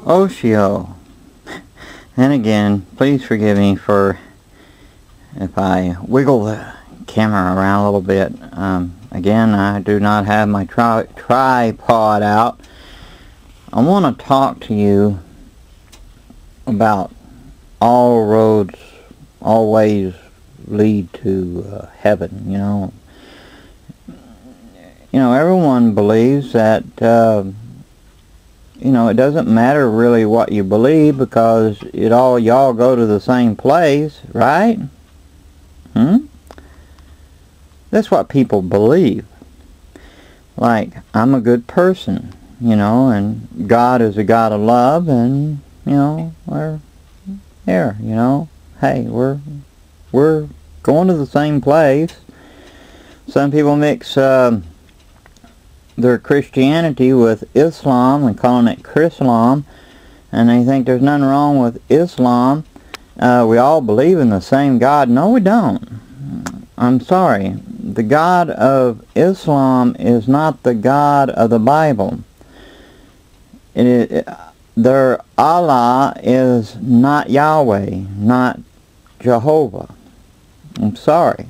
Oshio. And again, please forgive me for if I wiggle the camera around a little bit. Again, I do not have my tripod out. I want to talk to you about all roads always lead to heaven. You know, everyone believes that it doesn't matter really what you believe, because y'all go to the same place, right? That's what people believe. Like, I'm a good person, and God is a God of love, and we're there, hey, we're going to the same place. Some people mix their Christianity with Islam and calling it Chrislam, and they think there's nothing wrong with Islam. We all believe in the same God. No, we don't. I'm sorry. The God of Islam is not the God of the Bible. Their Allah is not Yahweh, not Jehovah. I'm sorry.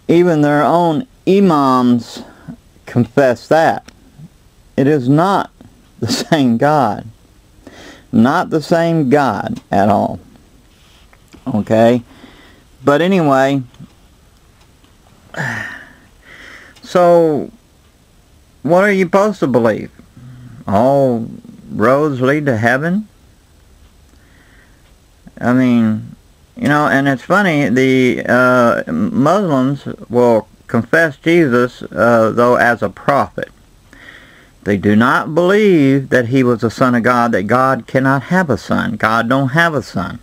Even their own imams confess that. It is not the same God. Not the same God at all. Okay? But anyway, so what are you supposed to believe? All roads lead to heaven? I mean, and it's funny, the Muslims will confess Jesus, though, as a prophet. They do not believe that he was the Son of God, that God cannot have a son. God don't have a son.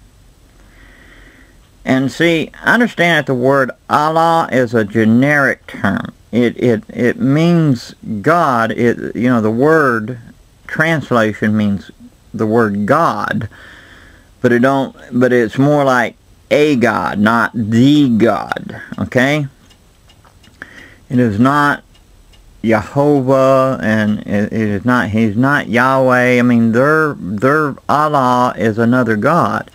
And see, understand that the word Allah is a generic term. It means God. The word translation means the word God, but it's more like a God, not the God. Okay? It is not Jehovah, and he's not Yahweh. I mean, their Allah is another God.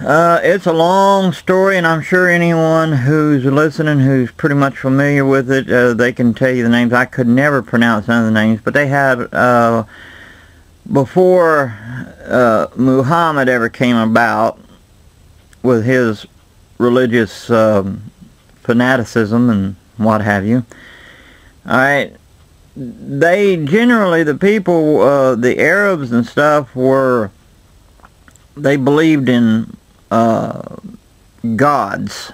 It's a long story, and I'm sure anyone who's listening who's pretty much familiar with it, they can tell you the names. I could never pronounce none of the names, but they had, before Muhammad ever came about with his religious fanaticism and what have you, alright, the people, the Arabs and stuff, they believed in gods,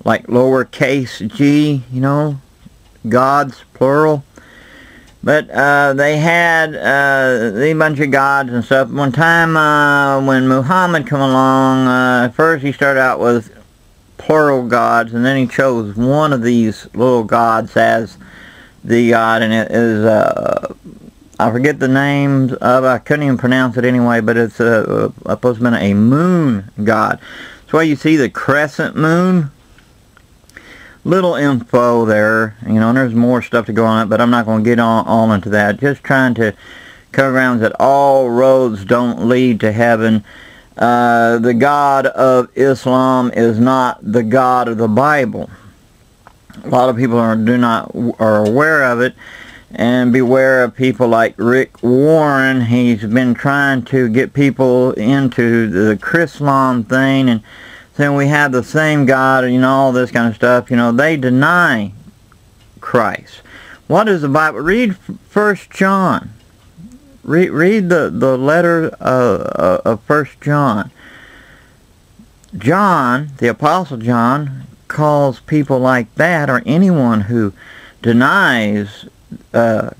like lowercase g, gods, plural. But they had a bunch of gods and stuff. One time when Muhammad came along, first he started out with plural gods, and then he chose one of these little gods as the god, and it is I forget the names of, I couldn't even pronounce it anyway, but it's supposed to be a moon god. That's why you see the crescent moon. Little info there, and there's more stuff to go on it, but I'm not going to get all into that. Just trying to cover grounds that all roads don't lead to heaven. The God of Islam is not the God of the Bible. A lot of people are aware of it. And beware of people like Rick Warren. He's been trying to get people into the Chrislam thing, and saying we have the same God, and all this kind of stuff. They deny Christ. What is the Bible? Read 1 John. Read the letter of 1 John. John, the Apostle John, calls people like that, or anyone who denies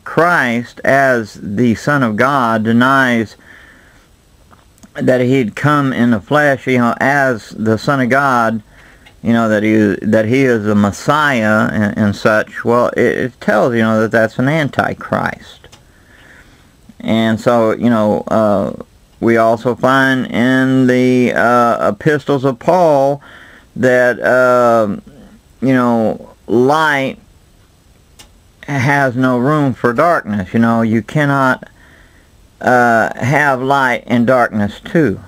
Christ as the Son of God, denies that he'd come in the flesh, as the Son of God, that he is the Messiah and such. Well, it tells that that's an Antichrist. And so we also find in the epistles of Paul that light has no room for darkness. You know, you cannot have light and darkness too.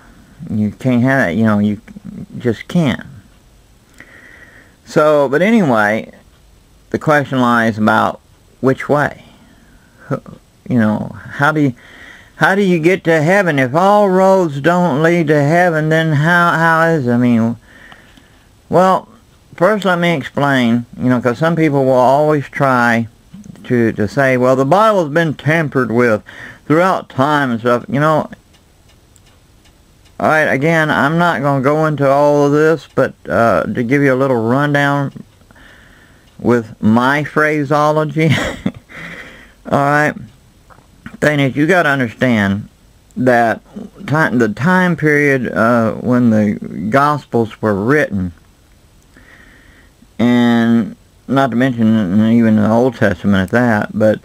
You can't have that, you know, you just can't. So, but anyway, the question lies about which way. You know, how do you get to heaven? If all roads don't lead to heaven, then how is it? I mean, well, first let me explain, you know, because some people will always try to say, well, the Bible's been tampered with throughout time and stuff. You know, alright, again, I'm not going to go into all of this, but to give you a little rundown with my phraseology. Alright, thing is, you got to understand that the time period when the Gospels were written, and not to mention even the Old Testament at that, but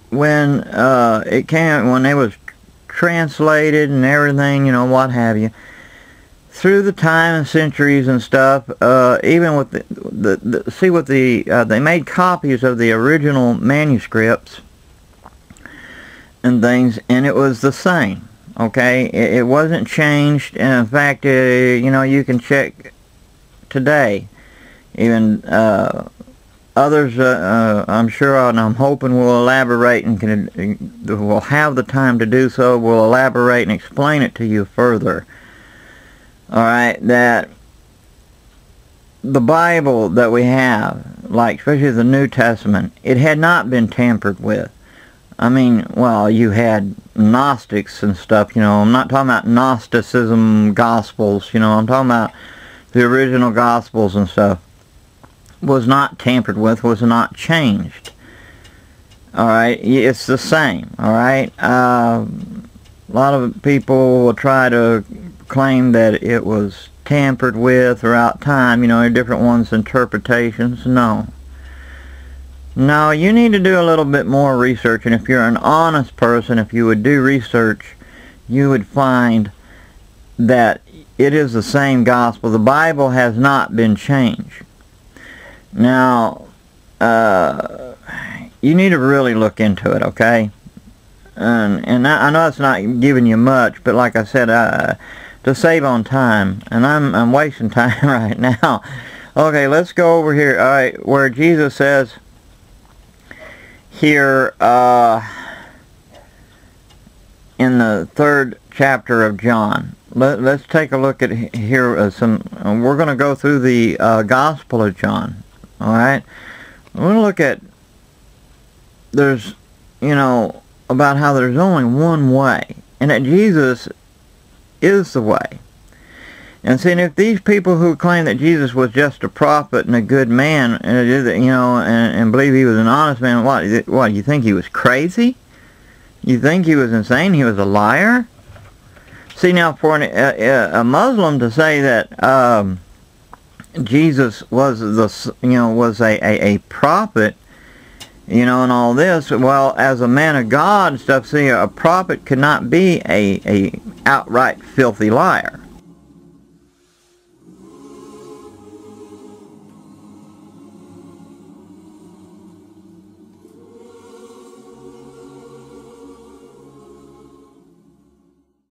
when it came, when they was translated and everything, you know, what have you, through the time and centuries and stuff, even with they made copies of the original manuscripts and things, and it was the same. Okay, it wasn't changed, and in fact, you know, you can check today. Even others, I'm sure, and I'm hoping will elaborate and will have the time to do so, will elaborate and explain it to you further. Alright, that the Bible that we have, like especially the New Testament, it had not been tampered with. I mean, well, you had Gnostics and stuff, you know. I'm not talking about Gnosticism Gospels, you know. I'm talking about the original Gospels and stuff. Was not tampered with, was not changed. Alright, it's the same, alright. A lot of people will try to claim that it was tampered with throughout time, you know, different ones' interpretations. No. No, you need to do a little bit more research, and if you're an honest person, if you would do research, you would find that it is the same gospel. The Bible has not been changed. Now, you need to really look into it, okay? And I know it's not giving you much, but like I said, to save on time, and I'm wasting time right now. Okay, let's go over here, alright, where Jesus says here in the 3rd chapter of John. Let's take a look at here we're going to go through the Gospel of John. Alright, we're going to look at, there's, you know, about how there's only one way, and that Jesus is the way. And see, if these people who claim that Jesus was just a prophet and a good man, you know, and believe he was an honest man, what, you think he was crazy? You think he was insane? He was a liar? See, now, for a Muslim to say that Jesus was was a prophet, you know, and all this, well, as a man of God and stuff, see, a prophet could not be a outright filthy liar.